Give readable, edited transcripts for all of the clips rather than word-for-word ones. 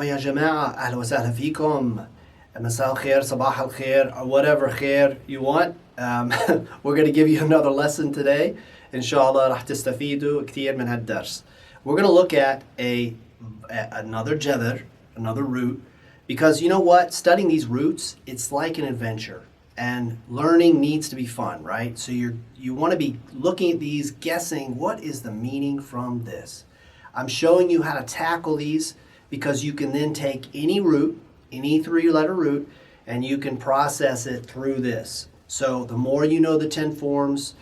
ويا جماعة أهلا وسهلا فيكم. مساء الخير, صباح الخير, or whatever خير you want. We're going to give you another lesson today. Inshallah راح تستفيدوا كثير من هالدرس. We're going to look at another جذر, another root, because you know what? Studying these roots, it's like an adventure. And learning needs to be fun, right? So you want to be looking at these, guessing what is the meaning from this. I'm showing you how to tackle these because you can then take any root, any three-letter root, and you can process it through this. So the more you know the 10 forms,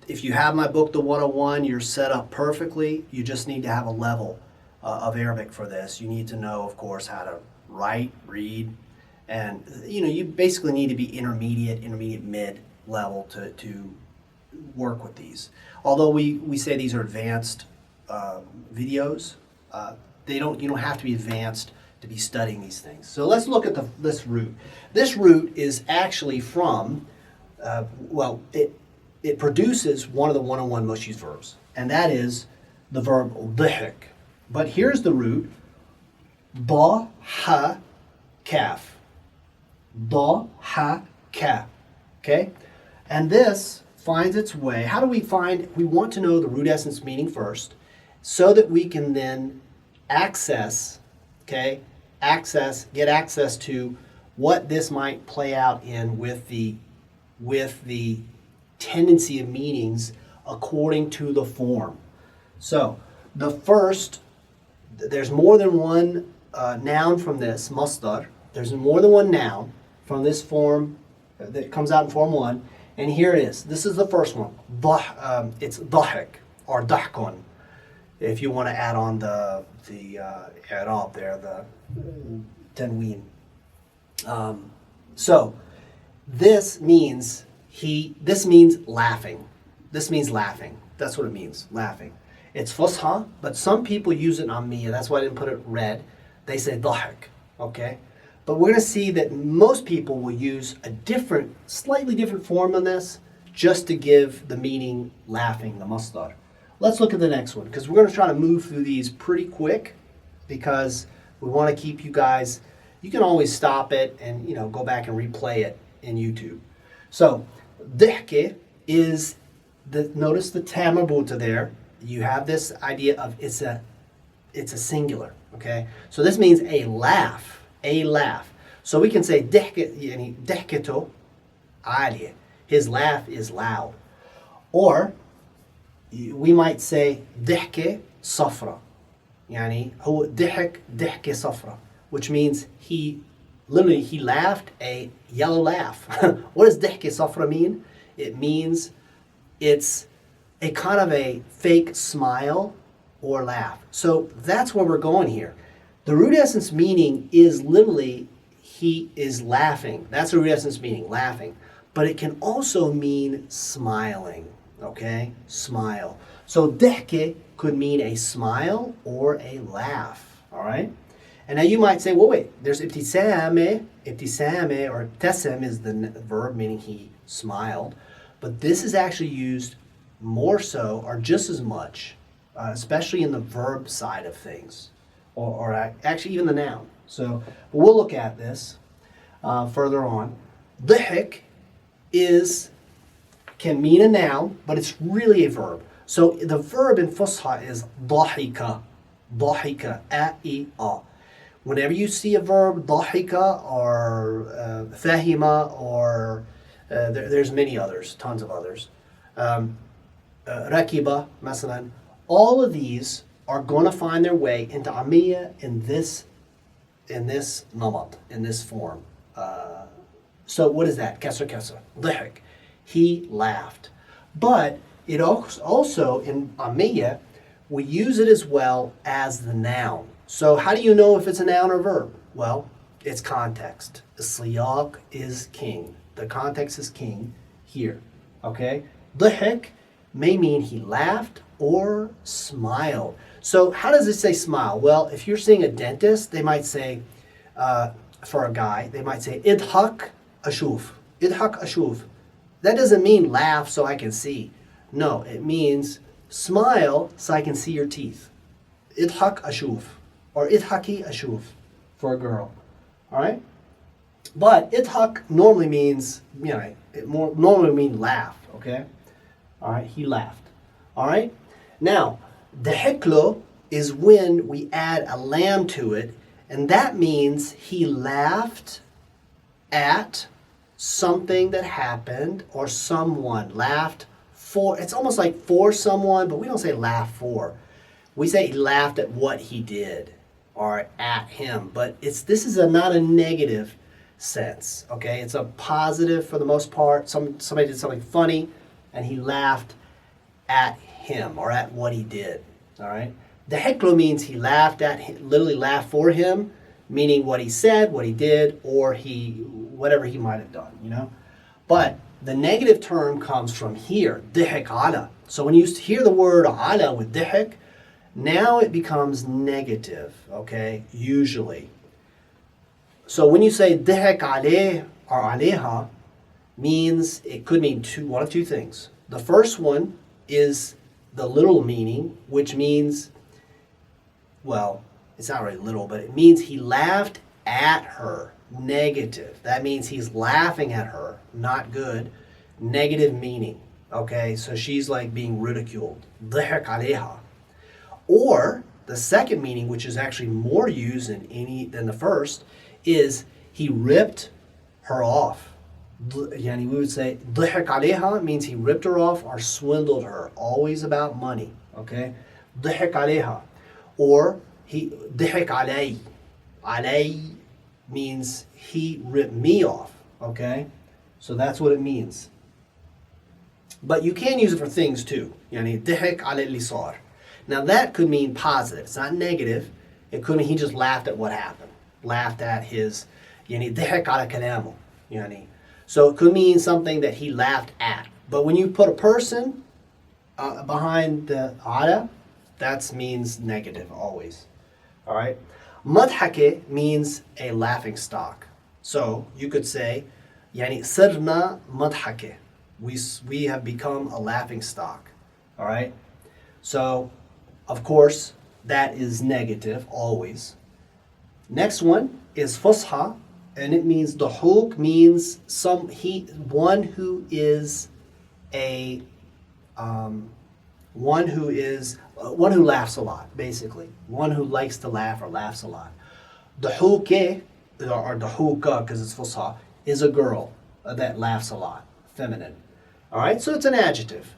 if you have my book, The 101, you're set up perfectly. You just need to have a level of Arabic for this. You need to know, of course, how to write, read, and you basically need to be intermediate mid level to work with these. Although we say these are advanced videos, you don't have to be advanced to be studying these things. So let's look at this root. This root is actually from, it produces one of the 101 most used verbs, and that is the verb ضحك. But here's the root, ضحك. ضحك. Okay? And this finds its way. How do we find? We want to know the root essence meaning first so that we can then get access to what this might play out in with the tendency of meanings according to the form. So the first, there's more than one noun from this, masdar. There's more than one noun from this form that comes out in form 1. And here it is. This is the first one. It's ضحك or ضحكun. If you want to add on the i'rab there, the tanween. So this means laughing. This means laughing. That's what it means, laughing. It's fusha, but some people use it in Ammiya. That's why I didn't put it red. They say ضحك, okay? But we're going to see that most people will use a slightly different form on this just to give the meaning laughing, the masdar. Let's look at the next one because we're going to try to move through these pretty quick because we want to keep you guys, you can always stop it and go back and replay it in YouTube. So, ضحكة is, notice the ta marbuta there. You have this idea of it's a singular, okay? So this means a laugh. A laugh. So we can say ضحكته عالية. His laugh is loud. Or we might say ضحكة صفرة. يعني هو ضحك ضحكة صفرة, which means he laughed a yellow laugh. What does ضحكة صفرة mean? It means it's a kind of a fake smile or laugh. So that's where we're going here. The root essence meaning is literally he is laughing. That's the root essence meaning, laughing. But it can also mean smiling, okay? Smile. So ضحكة could mean a smile or a laugh, all right? And now you might say, well, wait, there's ibtisame or ibtasam is the verb meaning he smiled. But this is actually used more so or just as much, especially in the verb side of things. Or actually even the noun. So we'll look at this further on. ضحك can mean a noun, but it's really a verb. So the verb in Fusha is ضحك, ضحك, a. Whenever you see a verb ضحك or فهم or there's many others, tons of others. ركب مثلا. All of these are going to find their way into Ammiya in this namat, in this form. So what is that? Kasra kasra. ضحك. He laughed. But it also in Ammiya, we use it as well as the noun. So how do you know if it's a noun or verb? Well, it's context. The siyaq is king. The context is king here. Okay? ضحك may mean he laughed or smiled. So how does it say smile? Well, if you're seeing a dentist, they might say, for a guy, they might say, idhak ashuf. Idhak ashuf. That doesn't mean laugh so I can see. No, it means smile so I can see your teeth. Idhak ashuf. Or idhaki ashuf. for a girl. All right? But idhak normally means, it more normally means laugh, okay? All right, he laughed. All right? Now, dehiklo is when we add a lam to it, and that means he laughed at something that happened or someone. Laughed for, it's almost like for someone, but we don't say laugh for. We say he laughed at what he did or at him, but this is not a negative sense, okay? It's a positive for the most part. Somebody did something funny and he laughed at him or at what he did, all right? The heklo means he laughed at him, literally laughed for him, meaning what he said, what he did, or whatever he might have done, But the negative term comes from here, dihik ala. So when you hear the word ala with dihik, now it becomes negative, okay, usually. So when you say dihik alayh or alayha, means, it could mean one of two things. The first one is the literal meaning, which means, well, it's not really little, but it means he laughed at her. Negative. That means he's laughing at her. Not good. Negative meaning. Okay, so she's like being ridiculed. Dhihak alayha. Or the second meaning, which is actually more used than the first, is he ripped her off. We would say dhihak alayha means he ripped her off or swindled her. Always about money. Okay, dhihak alayha. Or he dhihak alay. Alay means he ripped me off, okay? So that's what it means. But you can use it for things too. ضحك على اللي صار. Now that could mean positive. It's not negative. It could mean he just laughed at what happened. Laughed at his, ضحك على كلامه. So it could mean something that he laughed at. But when you put a person behind the ala, that means negative always. All right? Madhake means a laughing stock. So you could say, sirna madhake. We have become a laughing stock. All right? So, of course, that is negative always. Next one is fusha, and it means dahuk means one who laughs a lot, basically. One who likes to laugh or laughs a lot. Dahuke, or dahuka, because it's fusha, is a girl that laughs a lot, feminine. All right, so it's an adjective.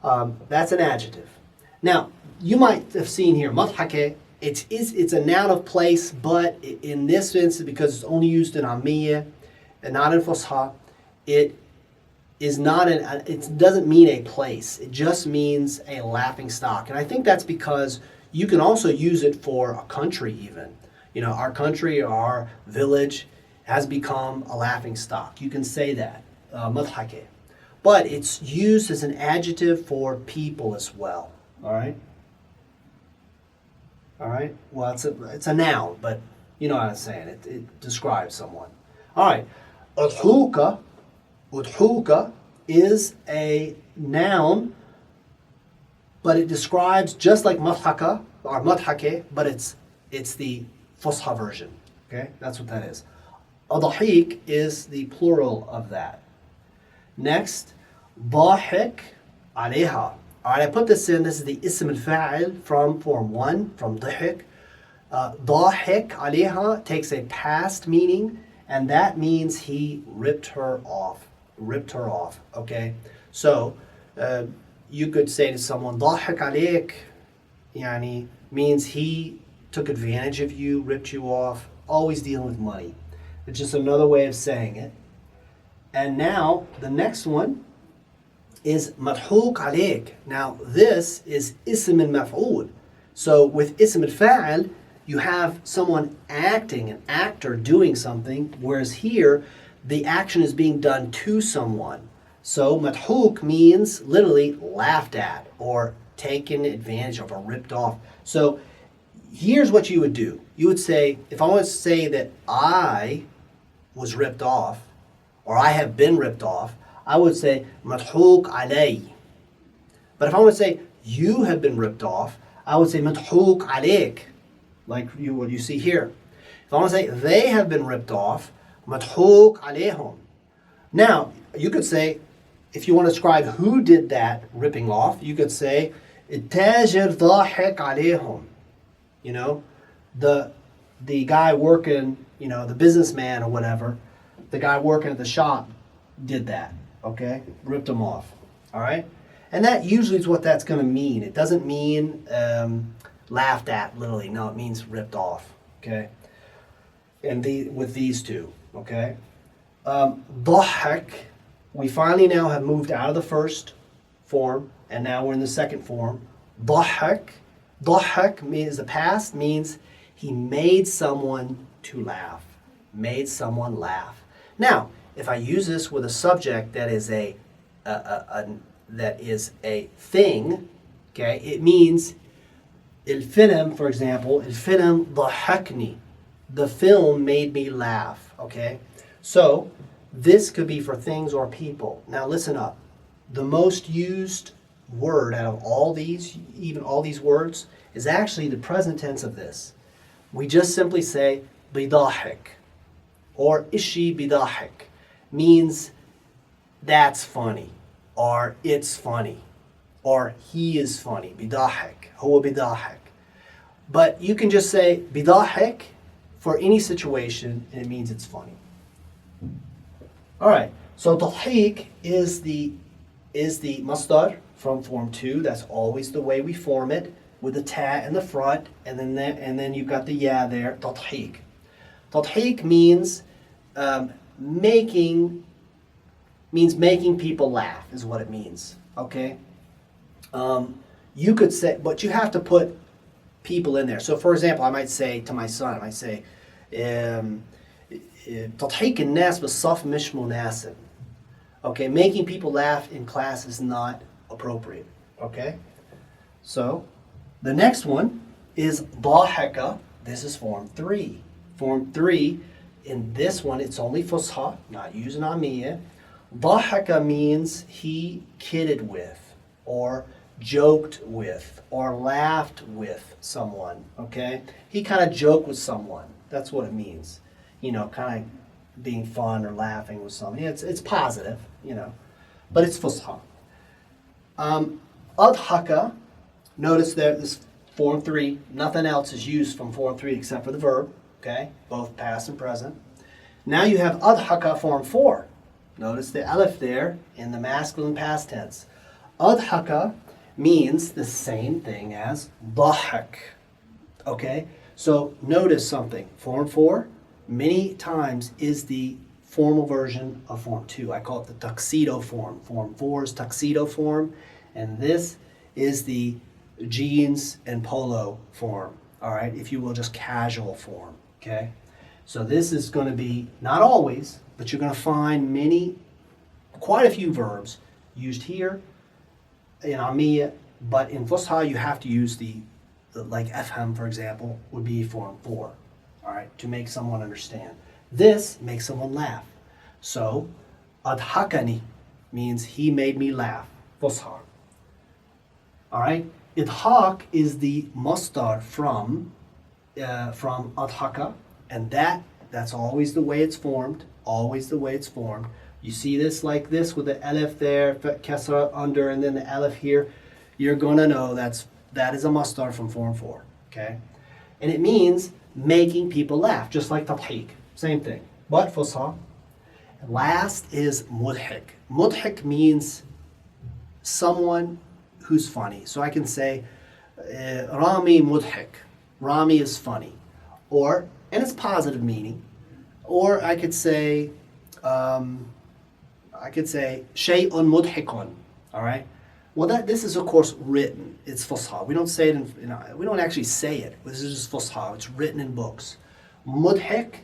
That's an adjective. Now, you might have seen here, madhake, it's a noun of place, but in this instance, because it's only used in Ammiya and not in fusha, it doesn't mean a place. It just means a laughing stock. And I think that's because you can also use it for a country even. Our country, our village has become a laughing stock. You can say that, madhake. But it's used as an adjective for people as well. All right? All right? Well, it's a noun, but you know what I'm saying. It describes someone. All right. Udhuka is a noun, but it describes just like madhaka or madhake, but it's the fusha version. Okay, that's what that is. Adahik is the plural of that. Next, dahik alayha. All right, I put this in. This is the ism al-fa'il from form 1, from dahik. Dahik alayha takes a past meaning, and that means he ripped her off. Okay? So, you could say to someone, ضحك عليك, means he took advantage of you, ripped you off, always dealing with money. It's just another way of saying it. And now, the next one is madhuk عليك. Now, this is ism al-maf'ul. So, with ism al-fa'il, you have someone acting, an actor doing something, whereas here, the action is being done to someone. So madhuk means literally laughed at or taken advantage of or ripped off. So here's what you would do. You would say, if I want to say that I was ripped off or I have been ripped off, I would say madhuk alay. But if I want to say you have been ripped off, I would say madhuk alayk, like what you see here. If I want to say they have been ripped off, مضحوك عليهم. Now, you could say, if you want to describe who did that ripping off, you could say التاجر ضاحك عليهم. You know, the guy working, you know, the businessman or whatever, the guy working at the shop did that, okay? Ripped them off, all right? And that usually is what that's going to mean. It doesn't mean laughed at, literally. No, it means ripped off, okay? And with these two, okay? ضحك, we finally now have moved out of the first form, and now we're in the second form. ضحك means the past, means he made someone to laugh. Made someone laugh. Now, if I use this with a subject that is a thing, okay, it means الفيلم, for example, الفيلم ضحكني. The film made me laugh, okay? So, this could be for things or people. Now listen up. The most used word out of all these, even all these words, is actually the present tense of this. We just simply say بيضحك or ishi بيضحك, means that's funny or it's funny or he is funny. بيضحك, هو بيضحك. But you can just say بيضحك for any situation and it means it's funny. All right, so تضحيك is the masdar from form 2. That's always the way we form it, with the ta in the front, and then you've got the ya there. تضحيك. تضحيك means making people laugh is what it means. Okay. You could say, but you have to put people in there. So, for example, I might say to my son, I might say, تضحيك الناس بالصف مش مناسب. Okay, making people laugh in class is not appropriate. Okay, so the next one is ضاحك. This is form 3. Form 3, in this one, it's only fusha, not using amiyah. ضاحك means he kidded with, or joked with, or laughed with someone. Okay, he kind of joked with someone. That's what it means. You know, kind of being fun or laughing with something. It's positive, you know, but it's fusha. Adhaka, notice that this form 3, nothing else is used from form 3 except for the verb, okay, both past and present. Now you have adhaka form 4. Notice the alif there in the masculine past tense. Adhaka means the same thing as ضحك, okay? So notice something. Form 4, many times is the formal version of form 2. I call it the tuxedo form. Form 4 is tuxedo form, and this is the jeans and polo form, all right? If you will, just casual form, okay? So this is going to be, not always, but you're going to find quite a few verbs used here in Amiyya, but in Fusha you have to use like afham, for example, would be form 4. All right, to make someone understand. This makes someone laugh. So, adhakani means he made me laugh. Fusha. All right, idhak is the masdar from adhaka, and that's always the way it's formed. Always the way it's formed. You see this like this with the alif there, kasra under, and then the alif here. You're gonna know that is a masdar from form 4. Okay, and it means making people laugh, just like tadhik, same thing, but fusha. Last is mudhik. Mudhik means someone who's funny. So I can say Rami mudhik. Rami is funny, and it's positive meaning. Or I could say shay'un mudhikun. All right. Well, this is of course written. It's fusha. We don't say it we don't actually say it. This is just fusha. It's written in books. Mudhik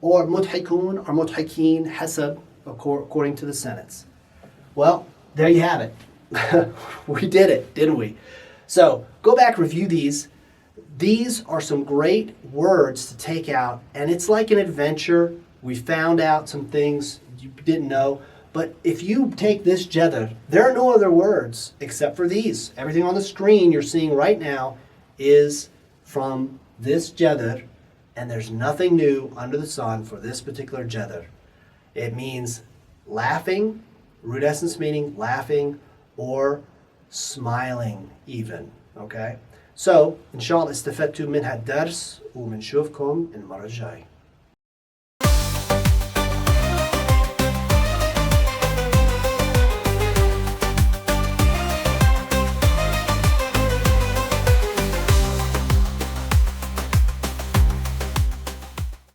or mudhikun or mudhikin hasab, according to the sentence. Well, there you have it. We did it, didn't we? So go back, review these. These are some great words to take out, and it's like an adventure. We found out some things you didn't know. But if you take this jeddah, there are no other words except for these. Everything on the screen you're seeing right now is from this jeddah, and there's nothing new under the sun for this particular jedder. It means laughing, root essence meaning laughing or smiling even. Okay? So, إن شاء الله استفدتوا من هالدرس وبنشوفكم المرة الجاية.